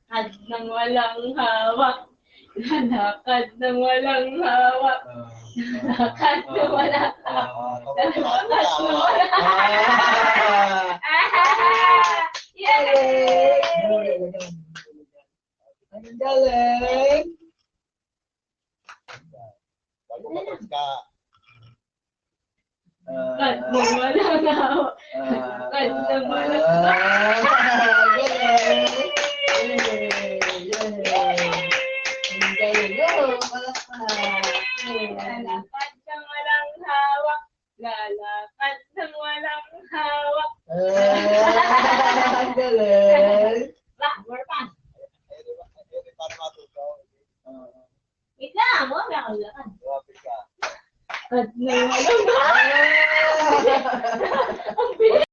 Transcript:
Lalakad ng walang hawak. Lalakad ng walang hawak. Lalakad ng walang hawak. Lalakad ng walang hawak. Yay! Ang galing! Bago matapos ka. Lalakad ng walang hawak. Lalakad ng walang hawak. Galing! Ang galing! Palakpak! Lalakad ng walang hawak. Lalakad ng walang hawak. Ang galing! More fun. Para matuto. Wait lang, wala akong lakad. Lumapit ka. Lalakad ng walang hawak.